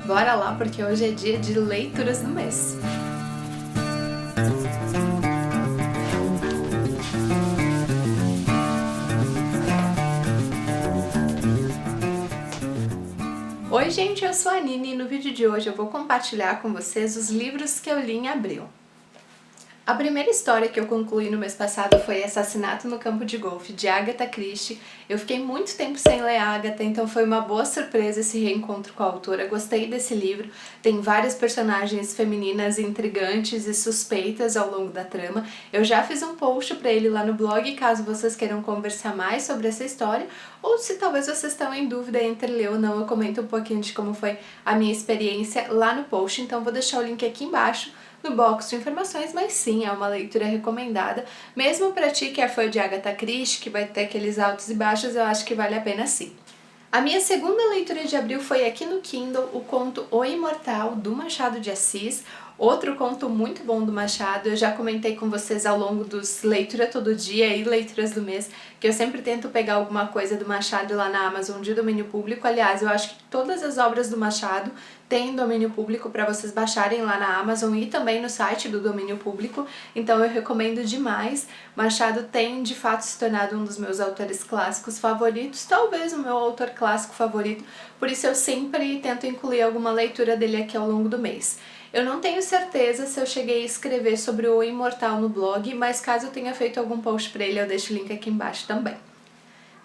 Bora lá, porque hoje é dia de leituras do mês. Oi gente, eu sou a Nini e no vídeo de hoje eu vou compartilhar com vocês os livros que eu li em abril. A primeira história que eu concluí no mês passado foi Assassinato no Campo de Golfe, de Agatha Christie. Eu fiquei muito tempo sem ler Agatha, então foi uma boa surpresa esse reencontro com a autora. Gostei desse livro, tem várias personagens femininas intrigantes e suspeitas ao longo da trama. Eu já fiz um post pra ele lá no blog, caso vocês queiram conversar mais sobre essa história, ou se talvez vocês estão em dúvida entre ler ou não, eu comento um pouquinho de como foi a minha experiência lá no post, então vou deixar o link aqui embaixo no box de informações, mas sim, é uma leitura recomendada, mesmo pra ti que é fã de Agatha Christie, que vai ter aqueles altos e baixos, eu acho que vale a pena sim. A minha segunda leitura de abril foi aqui no Kindle, o conto O Imortal, do Machado de Assis, outro conto muito bom do Machado. Eu já comentei com vocês ao longo dos Leitura Todo Dia e Leituras do Mês, que eu sempre tento pegar alguma coisa do Machado lá na Amazon de domínio público. Aliás, eu acho que todas as obras do Machado têm domínio público para vocês baixarem lá na Amazon e também no site do domínio público, então eu recomendo demais. Machado tem de fato se tornado um dos meus autores clássicos favoritos, talvez o meu autor clássico favorito, por isso eu sempre tento incluir alguma leitura dele aqui ao longo do mês. Eu não tenho certeza se eu cheguei a escrever sobre o Imortal no blog, mas caso eu tenha feito algum post pra ele, eu deixo o link aqui embaixo também.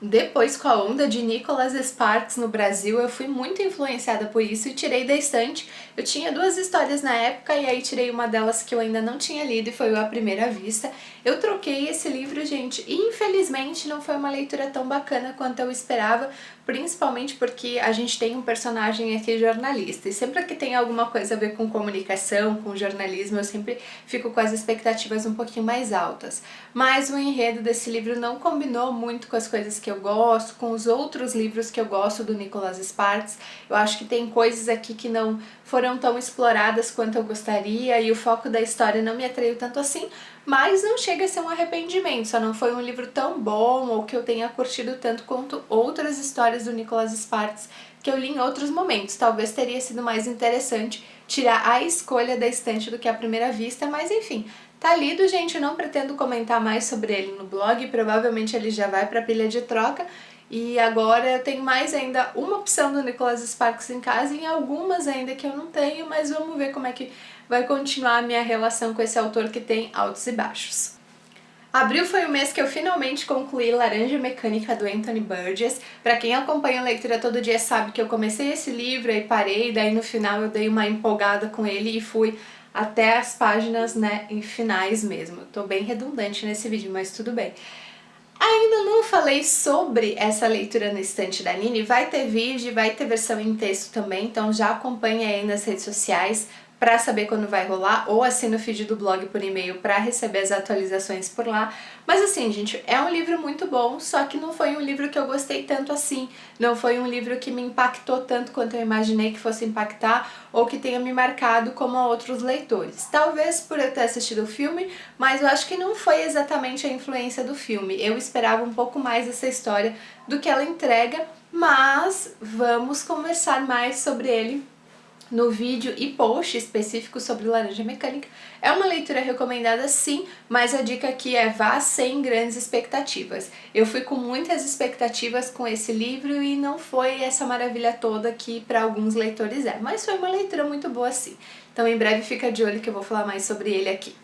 Depois, com a onda de Nicholas Sparks no Brasil, eu fui muito influenciada por isso e tirei da estante. Eu tinha duas histórias na época e aí tirei uma delas que eu ainda não tinha lido e foi o À Primeira Vista. Eu troquei esse livro, gente, e infelizmente não foi uma leitura tão bacana quanto eu esperava, principalmente porque a gente tem um personagem aqui jornalista, e sempre que tem alguma coisa a ver com comunicação, com jornalismo, eu sempre fico com as expectativas um pouquinho mais altas. Mas o enredo desse livro não combinou muito com as coisas que eu gosto, com os outros livros que eu gosto do Nicholas Sparks. Eu acho que tem coisas aqui que não foram tão exploradas quanto eu gostaria e o foco da história não me atraiu tanto assim, mas não chega a ser um arrependimento, só não foi um livro tão bom ou que eu tenha curtido tanto quanto outras histórias do Nicholas Sparks que eu li em outros momentos. Talvez teria sido mais interessante tirar a escolha da estante do que À Primeira Vista, mas enfim, tá lido, gente. Eu não pretendo comentar mais sobre ele no blog, provavelmente ele já vai pra pilha de troca. E agora eu tenho mais ainda uma opção do Nicholas Sparks em casa e algumas ainda que eu não tenho, mas vamos ver como é que vai continuar a minha relação com esse autor que tem altos e baixos. Abril foi o mês que eu finalmente concluí Laranja Mecânica, do Anthony Burgess. Pra quem acompanha a Leitura Todo Dia sabe que eu comecei esse livro e parei, daí no final eu dei uma empolgada com ele e fui até as páginas, né, em finais mesmo. Eu tô bem redundante nesse vídeo, mas tudo bem. Ainda não falei sobre essa leitura na estante da Nini, vai ter vídeo, vai ter versão em texto também, então já acompanha aí nas redes sociais para saber quando vai rolar, ou assina o feed do blog por e-mail para receber as atualizações por lá. Mas assim, gente, é um livro muito bom, só que não foi um livro que eu gostei tanto assim, não foi um livro que me impactou tanto quanto eu imaginei que fosse impactar, ou que tenha me marcado como a outros leitores. Talvez por eu ter assistido o filme, mas eu acho que não foi exatamente a influência do filme. Eu esperava um pouco mais dessa história do que ela entrega, mas vamos conversar mais sobre ele no vídeo e post específico sobre Laranja Mecânica. É uma leitura recomendada sim, mas a dica aqui é vá sem grandes expectativas. Eu fui com muitas expectativas com esse livro e não foi essa maravilha toda que para alguns leitores é, mas foi uma leitura muito boa sim. Então em breve fica de olho que eu vou falar mais sobre ele aqui.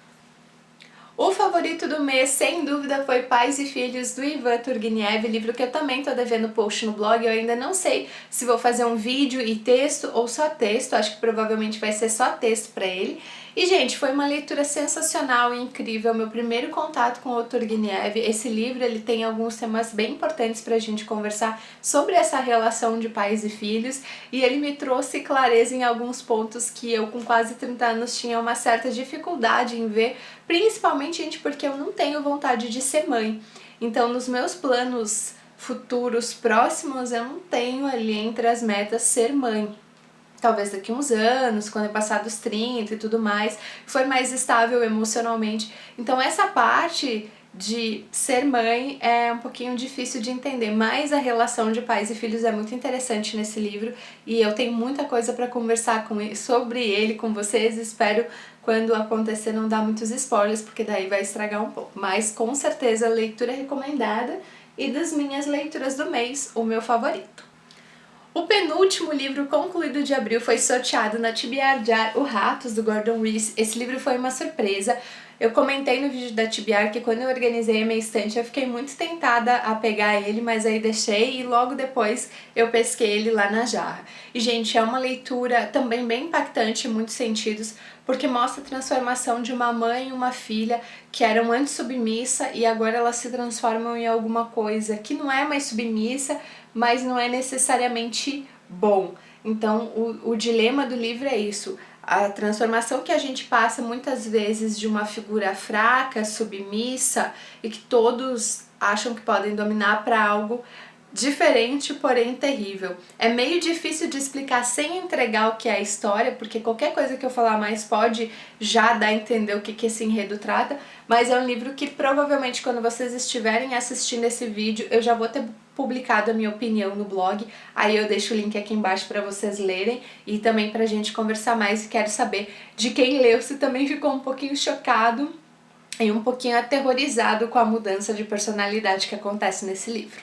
O favorito do mês, sem dúvida, foi Pais e Filhos, do Ivan Turgenev, livro que eu também tô devendo post no blog. Eu ainda não sei se vou fazer um vídeo e texto ou só texto, acho que provavelmente vai ser só texto pra ele. E, gente, foi uma leitura sensacional e incrível, meu primeiro contato com o Turgenev. Esse livro, ele tem alguns temas bem importantes pra gente conversar sobre essa relação de pais e filhos, e ele me trouxe clareza em alguns pontos que eu, com quase 30 anos, tinha uma certa dificuldade em ver, principalmente, gente, porque eu não tenho vontade de ser mãe. Então, nos meus planos futuros próximos, eu não tenho ali entre as metas ser mãe. Talvez daqui uns anos, quando eu passar dos 30 e tudo mais, for mais estável emocionalmente. Então essa parte de ser mãe é um pouquinho difícil de entender, mas a relação de pais e filhos é muito interessante nesse livro e eu tenho muita coisa para conversar sobre ele com vocês. Espero, quando acontecer, não dar muitos spoilers, porque daí vai estragar um pouco, mas com certeza leitura recomendada e das minhas leituras do mês, o meu favorito. O penúltimo livro concluído de abril foi sorteado na TBR Jar, O Ratos, do Gordon Reese. Esse livro foi uma surpresa. Eu comentei no vídeo da TBR que quando eu organizei a minha estante eu fiquei muito tentada a pegar ele, mas aí deixei e logo depois eu pesquei ele lá na jarra. E, gente, é uma leitura também bem impactante em muitos sentidos, porque mostra a transformação de uma mãe e uma filha que eram antes submissa e agora elas se transformam em alguma coisa que não é mais submissa, mas não é necessariamente bom. Então, o dilema do livro é isso. A transformação que a gente passa muitas vezes de uma figura fraca, submissa e que todos acham que podem dominar para algo diferente, porém terrível. É meio difícil de explicar sem entregar o que é a história, porque qualquer coisa que eu falar mais pode já dar a entender o que esse enredo trata, mas é um livro que provavelmente quando vocês estiverem assistindo esse vídeo eu já vou ter publicado a minha opinião no blog, aí eu deixo o link aqui embaixo para vocês lerem e também pra gente conversar mais. E quero saber de quem leu se também ficou um pouquinho chocado e um pouquinho aterrorizado com a mudança de personalidade que acontece nesse livro.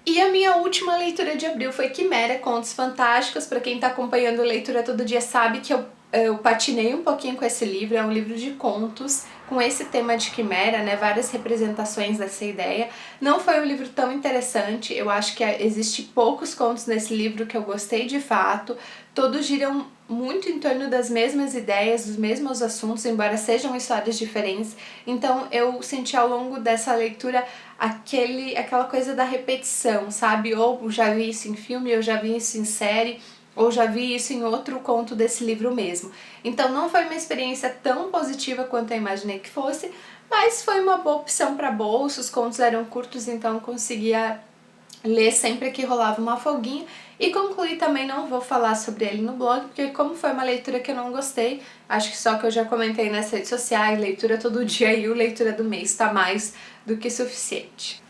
E a minha última leitura de abril foi Quimera, Contos Fantásticos. Para quem tá acompanhando a leitura todo dia sabe que eu patinei um pouquinho com esse livro. É um livro de contos com esse tema de quimera, né, várias representações dessa ideia. Não foi um livro tão interessante, eu acho que existe poucos contos nesse livro que eu gostei de fato. Todos giram muito em torno das mesmas ideias, dos mesmos assuntos, embora sejam histórias diferentes. Então eu senti ao longo dessa leitura aquela coisa da repetição, sabe? Ou já vi isso em filme, ou já vi isso em série, ou já vi isso em outro conto desse livro mesmo. Então não foi uma experiência tão positiva quanto eu imaginei que fosse, mas foi uma boa opção para bolso. Os contos eram curtos, então eu conseguia ler sempre que rolava uma folguinha. E concluí também, não vou falar sobre ele no blog, porque como foi uma leitura que eu não gostei, acho que só que eu já comentei nas redes sociais, leitura todo dia e o leitura do mês tá mais do que suficiente.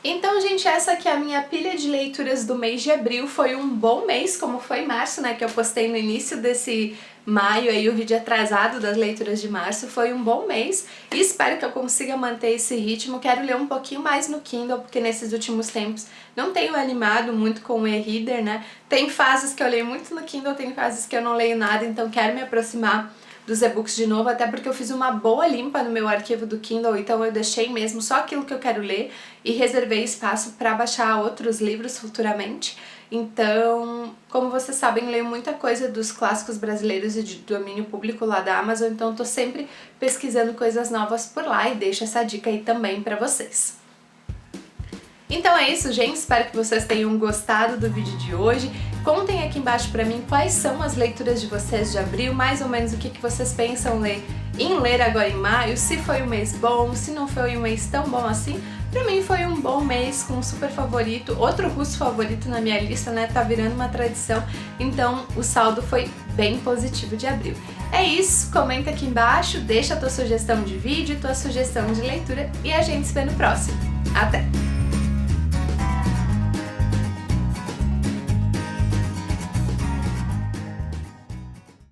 Então, gente, essa aqui é a minha pilha de leituras do mês de abril. Foi um bom mês, como foi março, né, que eu postei no início desse maio, aí o vídeo atrasado das leituras de março. Foi um bom mês e espero que eu consiga manter esse ritmo. Quero ler um pouquinho mais no Kindle, porque nesses últimos tempos não tenho animado muito com o e-reader, né. Tem fases que eu leio muito no Kindle, tem fases que eu não leio nada, então quero me aproximar dos e-books de novo, até porque eu fiz uma boa limpa no meu arquivo do Kindle, então eu deixei mesmo só aquilo que eu quero ler e reservei espaço para baixar outros livros futuramente. Então, como vocês sabem, leio muita coisa dos clássicos brasileiros e de domínio público lá da Amazon, então tô sempre pesquisando coisas novas por lá e deixo essa dica aí também para vocês. Então é isso, gente, espero que vocês tenham gostado do vídeo de hoje. Contem aqui embaixo pra mim quais são as leituras de vocês de abril, mais ou menos o que vocês pensam em ler agora em maio, se foi um mês bom, se não foi um mês tão bom assim. Pra mim foi um bom mês com um super favorito, outro russo favorito na minha lista, né, tá virando uma tradição, então o saldo foi bem positivo de abril. É isso, comenta aqui embaixo, deixa a tua sugestão de vídeo, tua sugestão de leitura e a gente se vê no próximo. Até!